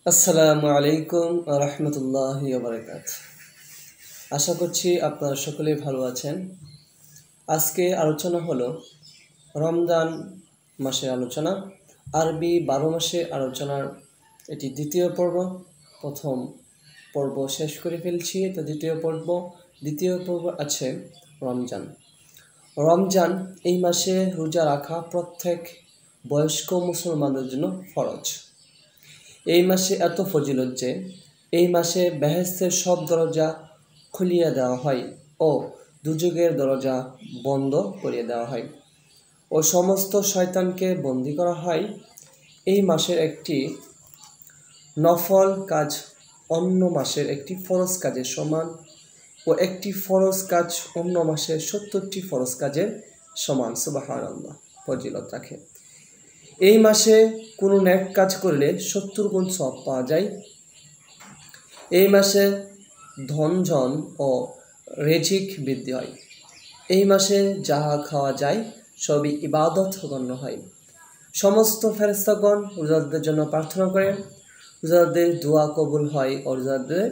আসসালামু আলাইকুম রহমতুল্লাহি ওয়া বারাকাতুহু। আশা করছি আপনারা সকলেই ভালো আছেন। আজকে আলোচনা হলো রমজান মাসের আলোচনা। আরবি 12 মাসে আলোচনার এটি দ্বিতীয় পর্ব। প্রথম পর্ব শেষ করে ফেলছি, তো দ্বিতীয় পর্ব আছে রমজান। রমজান এই মাসে রোজা রাখা প্রত্যেক বয়স্ক মুসলমানদের জন্য ফরজ। এই মাসে এত ফজিলত যে এই মাসে বেহেশতের সব দরজা খুলিয়ে দেওয়া হয় ও দুজকের দরজা বন্ধ করিয়ে দেওয়া হয় ও সমস্ত শয়তানকে বন্দী করা হয়। এই মাসের একটি নফল কাজ অন্য মাসের একটি ফরজ কাজের সমান ও একটি ফরজ কাজ অন্য মাসের 70টি ফরজ কাজের সমান। সুবহানাল্লাহ, ফজিলত রাখে। এই মাসে কোনো নেক কাজ করলে 70 গুণ সওয়াব পাওয়া যায়। এই মাসে ধনজন ও রিজিক বৃদ্ধি হয়। এই মাসে যাহা খাওয়া যায় সবই ইবাদত গণ্য হয়। সমস্ত ফেরেশতাগণ রোজাদারদের জন্য প্রার্থনা করেন, রোজাদারদের দোয়া কবুল হয় ও রোজাদারদের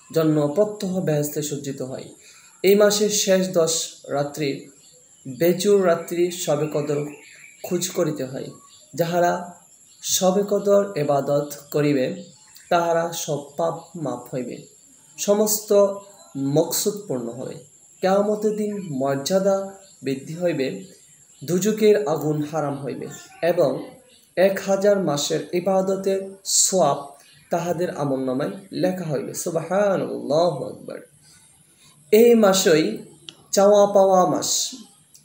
জন্য প্রত্যহ বেহেশতে সজ্জিত হয়। এই মাসের শেষ 10 রাত্রি বেজুর রাত্রি শবে কদর খোঁজ করিতে হয়। যাহারা শবে কদর ইবাদত করিবে তাহারা সব পাপ মাফ হইবে, সমস্ত মকসুদ পূর্ণ হবে। কিয়ামতের দিন মর্যাদা বৃদ্ধি হইবে, দুজকের আগুন হারাম হইবে এবং 1000 মাসের ইবাদতের সওয়াব তাহাদের আমলনামায় লেখা হইবে। সুবহানাল্লাহু আকবার। এই মাসই চাওয়া পাওয়া মাস।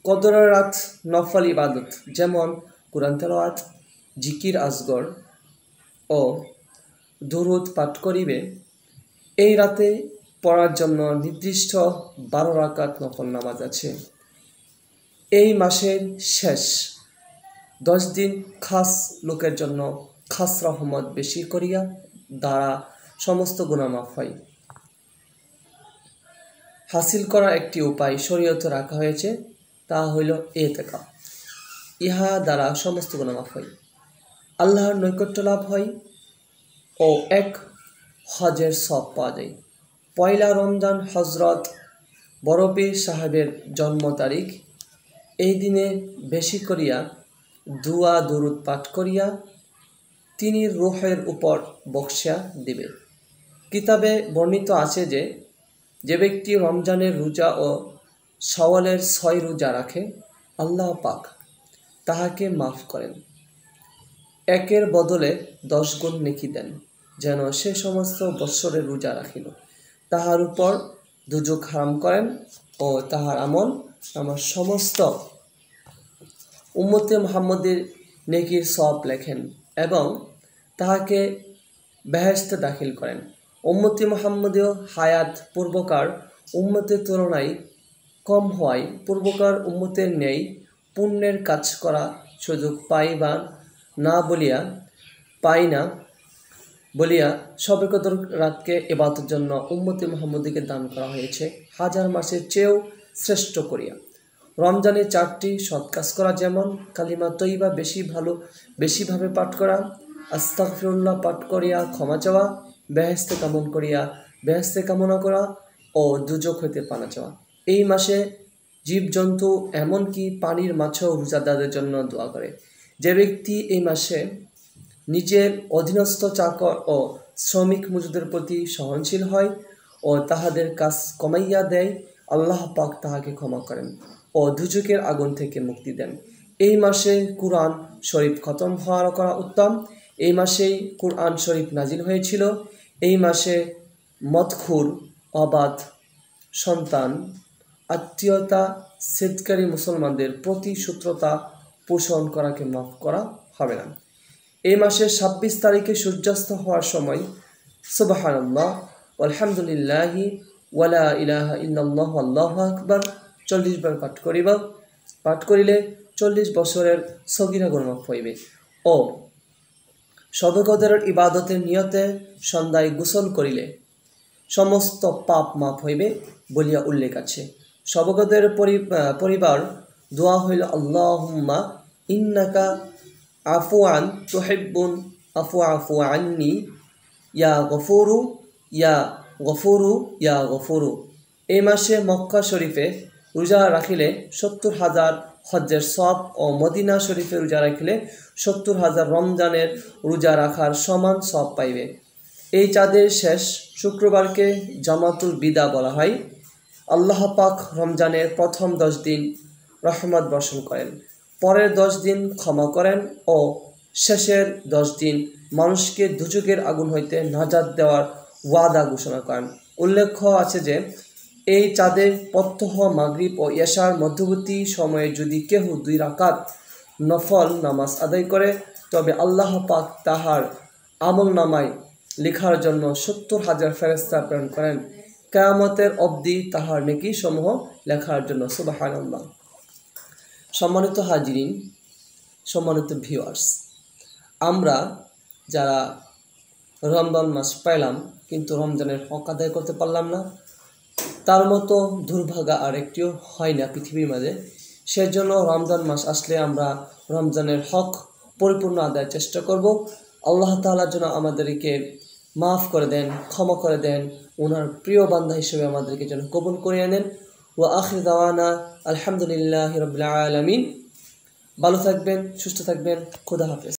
কদরের রাত নফল ইবাদত যেমন কুরআন তেলাওয়াত, জিকির আসগর ও দুরূদ পাঠ করিবে। এই রাতে পড়ার জন্য নির্দিষ্ট 12 রাকাত নফল নামাজ আছে। এই মাসের শেষ 10 দিন খাস লোকের জন্য খাস রহমত বেশি করিয়া দ্বারা সমস্ত গুনাহ মাফ হয়। হাসিল করা একটি উপায় শরীয়তে রাখা হয়েছে, তা হইল ইতিকাফ। ইহা দ্বারা সমস্ত গুনাহ মাফ হয়, আল্লাহর নৈকট্য লাভ হয় ও এক হজের সওয়াব পাওয়া যায়। পয়লা রমজান হযরত বড় পীর সাহেবের জন্ম তারিখ। এই দিনে বেশি করিয়া দুয়া দুরূদ পাঠ করিয়া তিনি রূহের উপর বকশা দিবে। কিতাবে বর্ণিত আছে যে যে ব্যক্তি রমজানের রোজা ও শাওয়ালের 6 রোজা রাখে আল্লাহ পাক তাহাকে মাফ করেন, একের বদলে 10 গুণ নেকি দেন, যেন সে সমস্ত বৎসরের রোজা রাখিল। তাহার উপর দুজক হারাম করেন ও তাহার আমল আমার সমস্ত উম্মতে মুহাম্মদের নেকির সওয়াব লেখেন এবং তাহাকে বেহেশতে দাখিল করেন। উম্মতে মুহাম্মদীয় হায়াত পূর্বকার উম্মতের তুলনায় কম হওয়ায় পূর্বকার উম্মতের ন্যায় পুণ্যের কাজ করা সুযোগ পাই না বলিয়া শবে কদর রাতকে ইবাদতের জন্য উম্মতে মুহাম্মদীকে দান করা হয়েছে 1000 মাসের চেয়েও শ্রেষ্ঠ করিয়া। রমজানে 4টি সৎ কাজ করা, যেমন কালিমা তৈবা বেশিভাবে পাঠ করা, আস্তাগফিরুল্লাহ পাঠ করিয়া ক্ষমা চাওয়া, বেহেশতে কামনা করা ও দুজক হইতে পানা চাওয়া। এই মাসে জীবজন্তু এমনকি পানির মাছও রোজাদারদের জন্য দোয়া করে। যে ব্যক্তি এই মাসে নিজের অধীনস্থ চাকর ও শ্রমিক মজুদের প্রতি সহনশীল হয় ও তাহাদের কাজ কমাইয়া দেয়, আল্লাহ পাক তাহাকে ক্ষমা করেন ও দুজকের আগুন থেকে মুক্তি দেন। এই মাসে কুরআন শরীফ খতম করা উত্তম। এই মাসেই কুরআন শরীফ নাজিল হয়েছিল। এই মাসে মদখুর, অবাধ সন্তান, আত্মীয়তা ছেদকারী মুসলমানদের প্রতি শত্রুতা পোষণ করাকে মাফ করা হবে না। এই মাসের 26 তারিখে সূর্যাস্ত হওয়ার সময় সুবহানাল্লাহ আলহামদুলিল্লাহি ওয়ালা ইলাহা ইল্লাল্লাহু আল্লাহু আকবার 40 বার পাঠ করিলে 40 বছরের সগীরা গুনাহ মাফ হইবে ও শবে কদরের ইবাদতের নিয়তে সন্ধ্যায় গোসল করিলে সমস্ত পাপ মাফ হইবে বলিয়া উল্লেখ আছে। শবে কদরের পরিবার দোয়া হইল আল্লাহুম্মা ইন্নাকা আফুয়ান তুহিব্বুল আফু আফু আন্নি ইয়া গফুরু ইয়া গফুরু ইয়া গফুরু। এই মাসে মক্কা শরীফে রোজা রাখিলে 70,000 হজ্জের সওয়াব ও মদিনা শরীফে রোজা রাখিলে 70,000 রমজানের রোজা রাখার সমান সওয়াব পাইবে। এই চাঁদের শেষ শুক্রবারকে জামাতুল বিদা বলা হয়। আল্লাহ পাক রমজানের প্রথম 10 দিন রহমত বর্ষণ করেন, পরের 10 দিন ক্ষমা করেন ও শেষের 10 দিন মানুষকে দুজকের আগুন হইতে নাজাত দেওয়ার ওয়াদা ঘোষণা করেন। উল্লেখ্য আছে যে এই চাঁদের প্রত্যহ মাগরিব ও ইশার মধ্যবর্তী সময়ে যদি কেহ 2 রাকাত নফল নামাজ আদায় করে তবে আল্লাহ পাক তাহার আমল নামায় লেখার জন্য 70,000 ফেরেশতা প্রেরণ করেন কিয়ামতের অবধি তাহার নেকি সমূহ লেখার জন্য। সুবহানাল্লাহ। সম্মানিত হাজিরিন, সম্মানিত ভিউয়ার্স, আমরা যারা রমজান মাস পাইলাম কিন্তু রমজানের হক আদায় করতে পারলাম না, তার মতো দুর্ভাগা আর একটিও হয় না পৃথিবীর মাঝে। সেজন্য রমজান মাস আসলে আমরা রমজানের হক পরিপূর্ণ আদায়ের চেষ্টা করব। আল্লাহ তাআলা যেন আমাদেরকে মাফ করে দেন, ক্ষমা করে দেন, ওনার প্রিয় বান্দা হিসেবে আমাদেরকে যেন কবুল করিয়ে নেন। ওয়া আখির দাওয়ানা আলহামদুলিল্লাহি রাব্বিল আলামিন। ভালো থাকবেন, সুস্থ থাকবেন, খোদা হাফেজ।